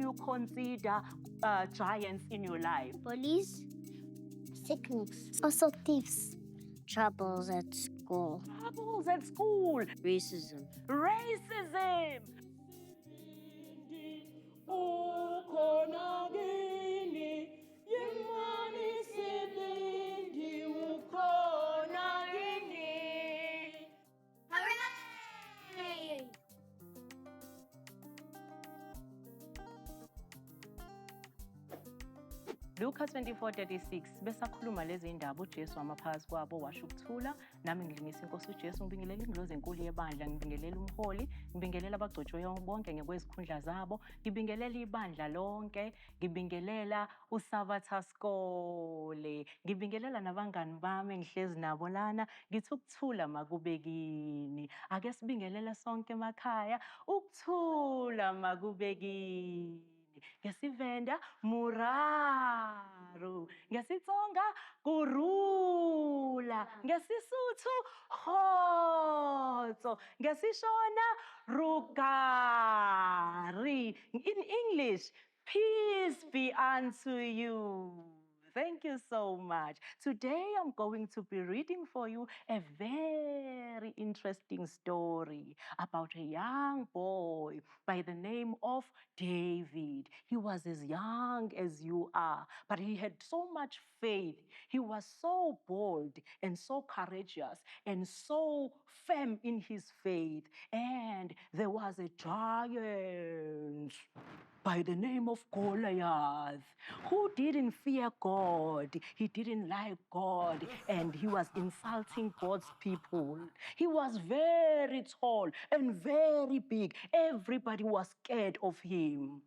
you consider giants in your life? Bullies, sickness, also thieves, troubles at school, Troubles at school, racism. racism. Hooray! Luka 24:36 besakhuluma lezi ndaba uJesu amaphakathi kwabo washo ukuthula nami ngilingisa inkosi uJesu ngibingelela ingilozi enkulu yebandla ngibingelela umholi ngibingelela abagcotshwe bonke ngekwezikhundla zabo ngibingelela ibandla lonke ngibingelela uSabatha Skole ngibingelela nabangani bami engihlezi nabo lana ngithi ukuthula makube kini ake sibingelela sonke emakhaya ukuthula makube kini ngesivenda muraru ngesitsonga kurula ngesisuthu khotso ngesishona rugari in English peace be unto you. Thank you so much. Today I'm going to be reading for you a very interesting story about a young boy by the name of David. He was as young as you are, but he had so much faith. He was so bold and so courageous and so firm in his faith. And there was a giant by the name of Goliath, who didn't fear God. He didn't like God, and he was insulting God's people. He was very tall and very big. Everybody was scared of him.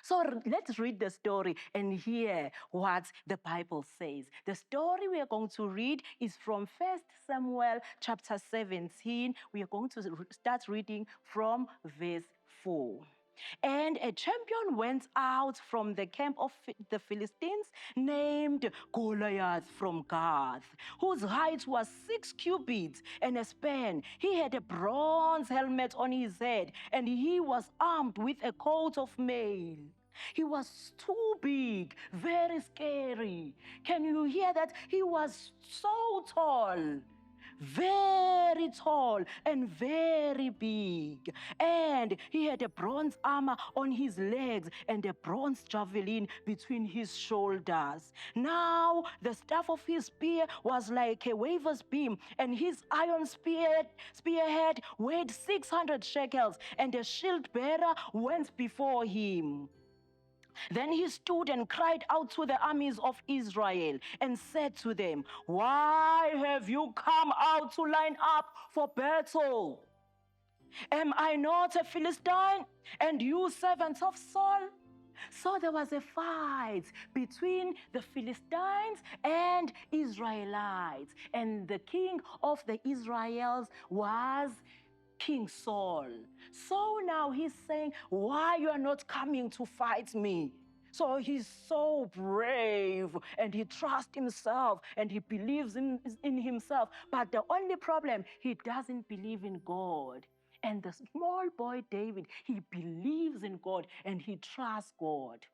So let's read the story and hear what the Bible says. The story we are going to read is from 1 Samuel chapter 17. We are going to start reading from verse 4. And a champion went out from the camp of the Philistines named Goliath from Gath, whose height was 6 cubits and a span. He had a bronze helmet on his head, and he was armed with a coat of mail. He was too big, very scary. Can you hear that? He was so tall. Very tall and very big. And he had a bronze armor on his legs and a bronze javelin between his shoulders. Now the staff of his spear was like a weaver's beam, and his iron spearhead weighed 600 shekels, and a shield bearer went before him. Then he stood and cried out to the armies of Israel and said to them, "Why have you come out to line up for battle? Am I not a Philistine, and you servants of Saul?" So there was a fight between the Philistines and Israelites, and the king of the Israelites was King Saul. So now he's saying, "Why you are not coming to fight me?" So he's so brave and he trusts himself and he believes in himself. But the only problem, he doesn't believe in God. And the small boy David, he believes in God and he trusts God.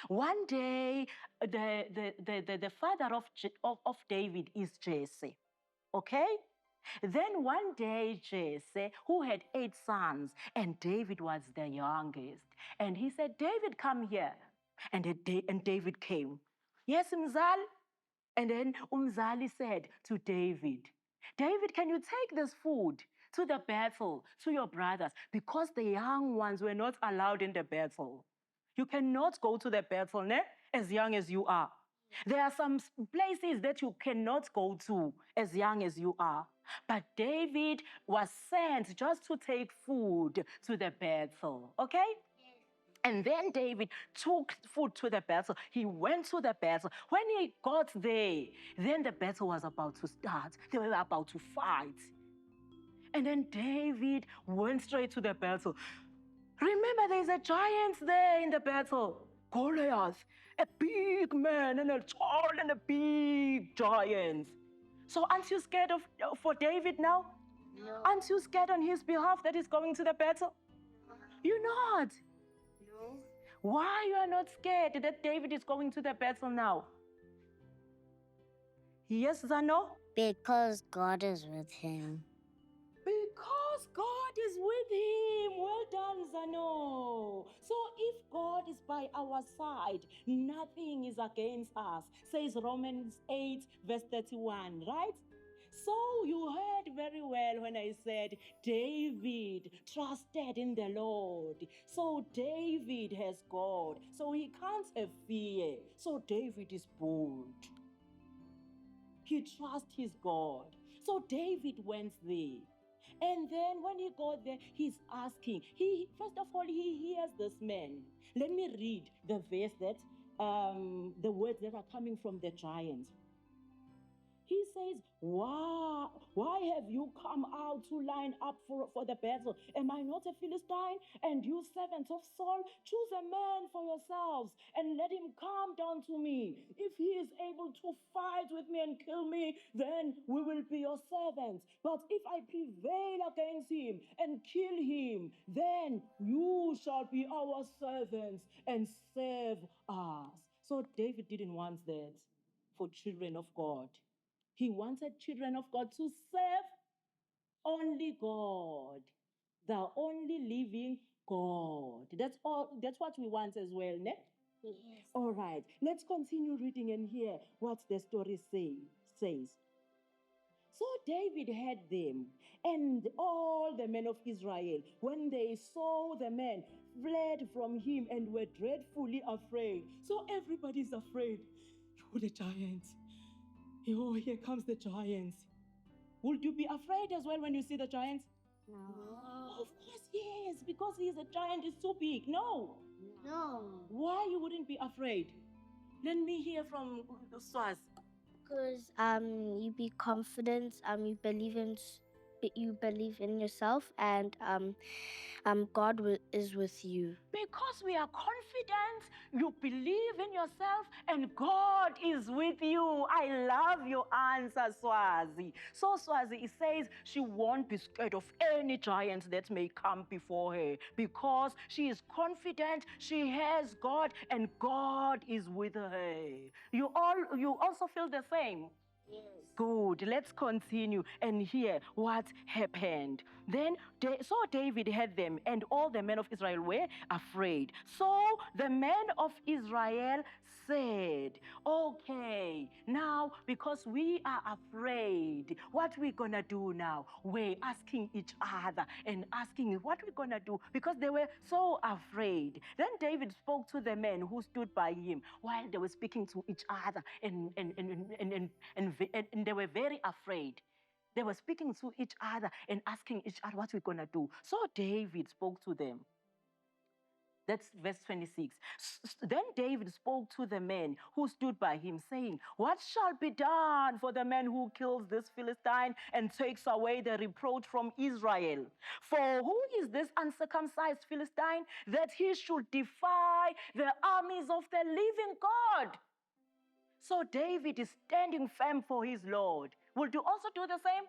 One day, the father of David is Jesse. Okay? Then one day, Jesse, who had 8 sons, and David was the youngest, and he said, "David, come here." And David came. "Yes, Mzal." And then Umzali said to David, "David, can you take this food to the battle, to your brothers?" Because the young ones were not allowed in the battle. You cannot go to the battle as young as you are. There are some places that you cannot go to as young as you are. But David was sent just to take food to the battle, okay? And then David took food to the battle. He went to the battle. When he got there, then the battle was about to start. They were about to fight. And then David went straight to the battle. Remember, there's a giant there in the battle. Goliath, a big man and a tall and a big giant. So aren't you scared for David now? No. Aren't you scared on his behalf that he's going to the battle? You're not. No. Why you are not scared that David is going to the battle now? Yes, Zano? Because God is with him. Because God is with him. Well done, Zano. So if God is by our side, nothing is against us, says Romans 8, verse 31, right? So you heard very well when I said David trusted in the Lord. So David has God. So he can't have fear. So David is bold. He trusts his God. So David went there. And then when he got there, he's asking. First of all, he hears this man. Let me read the verse that the words that are coming from the giant. He says, wow, why have you come out to line up for the battle? Am I not a Philistine? And you servants of Saul, choose a man for yourselves and let him come down to me. If he is able to fight with me and kill me, then we will be your servants. But if I prevail against him and kill him, then you shall be our servants and serve us. So David didn't want that for children of God. He wanted children of God to serve only God, the only living God. That's all. That's what we want as well, ne? Yes. All right. Let's continue reading and hear what the story says. So David had them, and all the men of Israel, when they saw the men, fled from him and were dreadfully afraid. So everybody's afraid. Oh, the giants. Oh, here comes the giants. Would you be afraid as well when you see the giants? No. Of course, yes, because he's a giant, is so big. No. No. Why you wouldn't be afraid? Let me hear from Swaz. Because you be confident, you believe in yourself, and God is with you. Because we are confident, you believe in yourself, and God is with you. I love your answer, Swazi. So Swazi, it says she won't be scared of any giant that may come before her because she is confident, she has God, and God is with her. You also feel the same? Yes. Good. Let's continue and hear what happened. Then, so David had them, and all the men of Israel were afraid. So the men of Israel said, okay, now because we are afraid, what we gonna do now? We're asking each other and asking what we gonna do because they were so afraid. Then David spoke to the men who stood by him while they were speaking to each other, and they were very afraid. They were speaking to each other and asking each other what we're gonna do. So David spoke to them. That's verse 26. Then David spoke to the men who stood by him, saying, what shall be done for the man who kills this Philistine and takes away the reproach from Israel? For who is this uncircumcised Philistine that he should defy the armies of the living God? So David is standing firm for his Lord. Will you also do the same?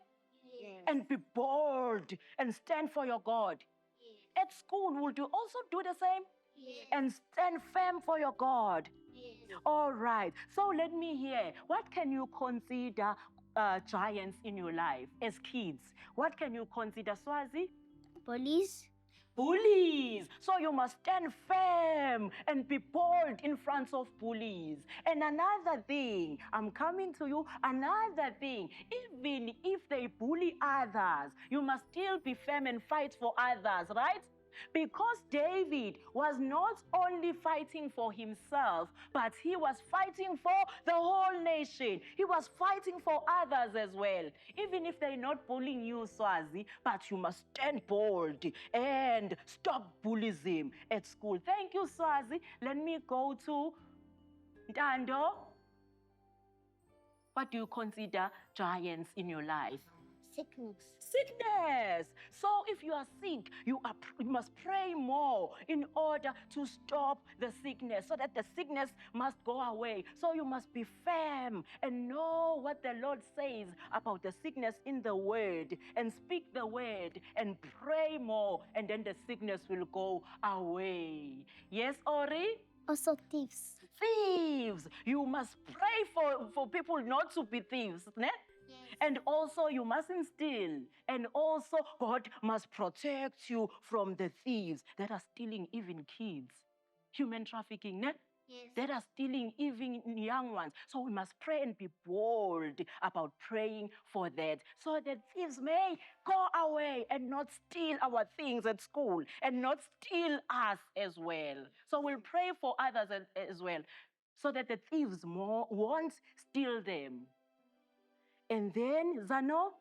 Yes. And be bold and stand for your God. Yes. At school, will you also do the same? Yes. And stand firm for your God. Yes. All right. So let me hear. What can you consider giants in your life as kids? What can you consider, Swazi? Bullies. Bullies. So you must stand firm and be bold in front of bullies. And another thing, I'm coming to you, another thing, even if they bully others, you must still be firm and fight for others, right? Because David was not only fighting for himself, but he was fighting for the whole nation. He was fighting for others as well. Even if they're not bullying you, Swazi, but you must stand bold and stop bullying at school. Thank you, Swazi. Let me go to Dando. What do you consider giants in your life? Sickness. Sickness. So if you are sick, you must pray more in order to stop the sickness, so that the sickness must go away. So you must be firm and know what the Lord says about the sickness in the word, and speak the word and pray more, and then the sickness will go away. Yes, Ori? Also thieves. Thieves. You must pray for people not to be thieves. Ne? Yes. And also you mustn't steal. And also God must protect you from the thieves that are stealing even kids. Human trafficking, ne? Yes. That are stealing even young ones. So we must pray and be bold about praying for that, so that thieves may go away and not steal our things at school and not steal us as well. So we'll pray for others as well, so that the thieves won't steal them. And then, Zano,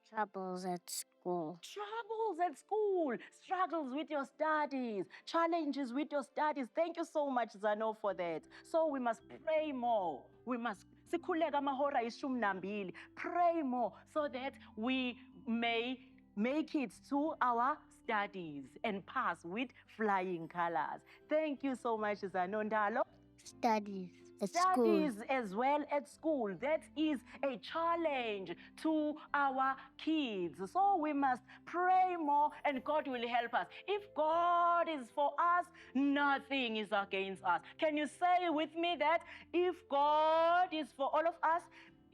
Troubles at school. troubles at school, struggles with your studies, challenges with your studies. Thank you so much, Zano, for that. So we must pray more. We must sikhuleka amahora ayishumi nambili. Pray more so that we may make it to our studies and pass with flying colors. Thank you so much, Zano Ndalo. Studies at Studies school. as well at school. That is a challenge to our kids. So we must pray more and God will help us. If God is for us, nothing is against us. Can you say with me that if God is for all of us,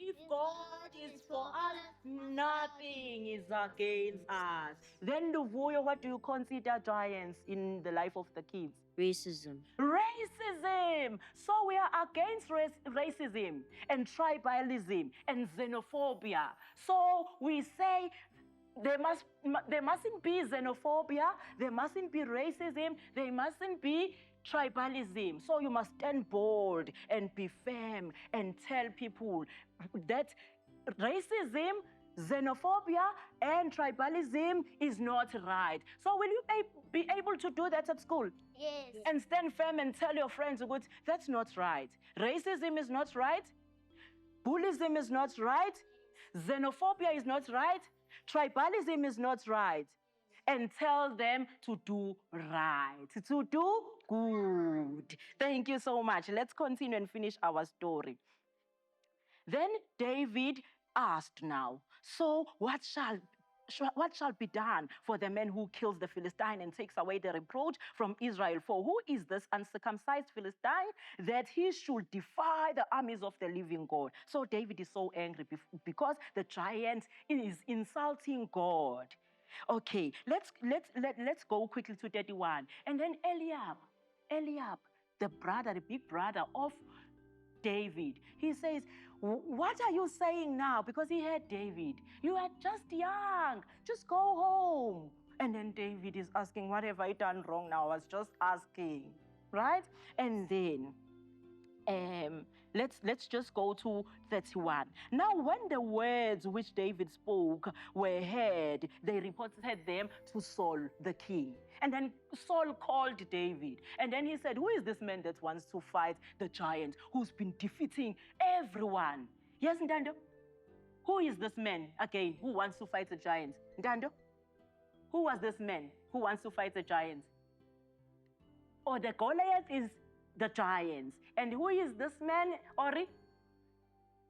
if God is for us, nothing is against us. Then, Luvuyo, what do you consider giants in the life of the kids? Racism. Racism. So we are against racism and tribalism and xenophobia. So we say there mustn't be xenophobia, there mustn't be racism, there mustn't be tribalism. So you must stand bold and be firm and tell people that racism, xenophobia, and tribalism is not right. So will you be able to do that at school? Yes. And stand firm and tell your friends, that's not right. Racism is not right. Bullyism is not right. Xenophobia is not right. Tribalism is not right. And tell them to do right, to do good. Thank you so much. Let's continue and finish our story. Then David asked now, so what shall be done for the man who kills the Philistine and takes away the reproach from Israel? For who is this uncircumcised Philistine that he should defy the armies of the living God? So David is so angry because the giant is insulting God. Okay, let's go quickly to 31. And then Eliab, the big brother of David, he says, what are you saying now? Because he heard David. You are just young. Just go home. And then David is asking, what have I done wrong now? I was just asking, right? And then let's just go to 31. Now, when the words which David spoke were heard, they reported them to Saul the king. And then Saul called David. And then he said, who is this man that wants to fight the giant who's been defeating everyone? Yes, Ndando? Who is this man, again, who wants to fight the giant? Ndando? Who was this man who wants to fight the giant? Oh, the Goliath is the giants. And who is this man, Ori?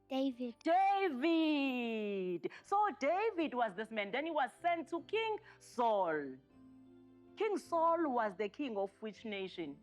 David. David. So David was this man. Then he was sent to King Saul. King Saul was the king of which nation?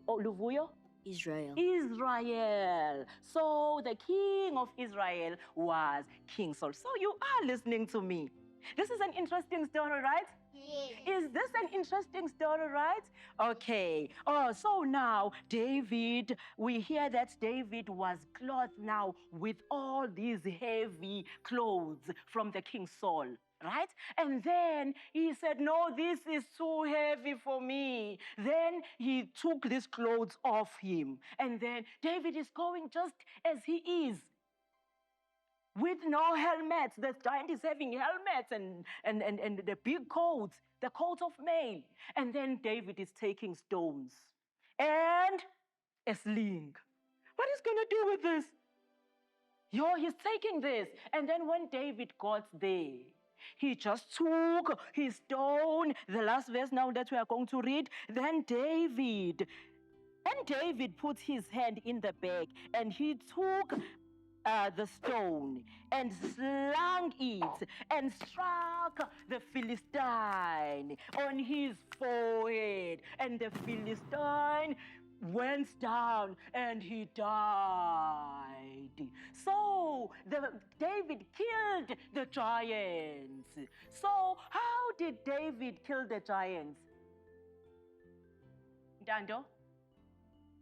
Luvuyo? Israel. Israel. So the king of Israel was King Saul. So you are listening to me. This is an interesting story, right? Yes. Is this an interesting story, right? Okay. Oh, so now David, we hear that David was clothed now with all these heavy clothes from the King Saul, right? And then he said, no, this is too heavy for me. Then he took these clothes off him. And then David is going just as he is, with no helmets. The giant is having helmets and the big coats, the coat of mail. And then David is taking stones and a sling. What is going to do with this? He's taking this. And then when David got there, he just took his stone. The last verse now that we are going to read. Then David put his hand in the bag and he took the stone and slung it and struck the Philistine on his forehead. And the Philistine went down and he died. So David killed the giants. So how did David kill the giants? Dando?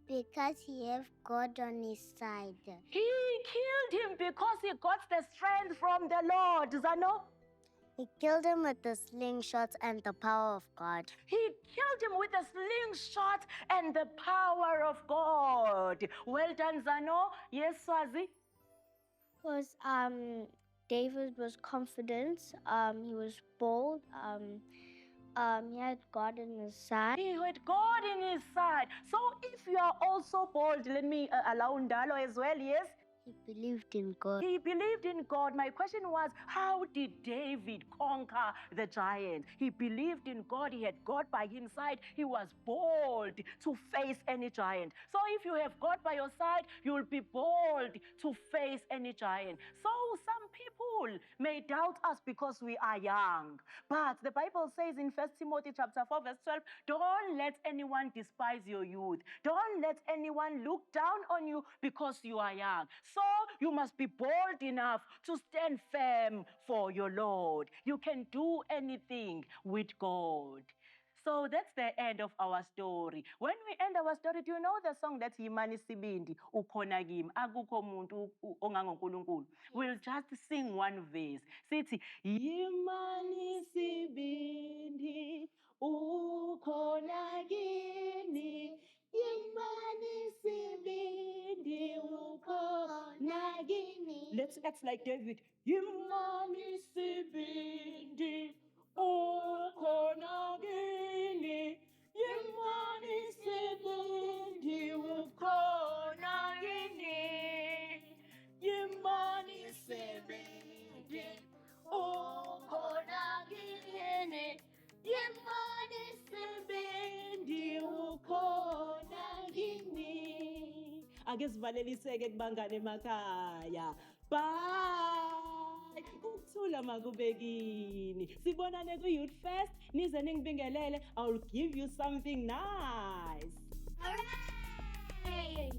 Because he have God on his side. He killed him because he got the strength from the Lord, Zano. He killed him with the slingshot and the power of God. He killed him with a slingshot and the power of God. Well done, Zano. Yes, Swazi? Because David was confident, he was bold, he had God in his side. He had God in his side. So if you are also bold, let me allow Ndalo as well, yes? He believed in God. He believed in God. My question was, how did David conquer the giant? He believed in God. He had God by his side. He was bold to face any giant. So if you have God by your side, you will be bold to face any giant. So some people may doubt us because we are young. But the Bible says in 1 Timothy chapter 4, verse 12, don't let anyone despise your youth. Don't let anyone look down on you because you are young. So you must be bold enough to stand firm for your Lord. You can do anything with God. So that's the end of our story. When we end our story, do you know the song that's Yimani Sibindi, Ukhona Kimi, Akukho Muntu ongangoNkulunkulu? We'll just sing one verse. Sithi, Yimani Sibindi, Ukhona Kimi, Yimani Sibindi, Ukhona Kimi. Let's act like David. Yimani Sibindi, Ukhona Kimi, Yimani Sibindi, Ukhona Kimi, Yimani Sibindi, Ukhona Kimi, Yimani Sibindi, Ukhona Kimi. Ake sivaleliseke kubangane emakhaya. Bye. Ukuthula makubekini. Sibonane ku-Youth Fest. Nize ningibingelele. I'll give you something nice. Hooray!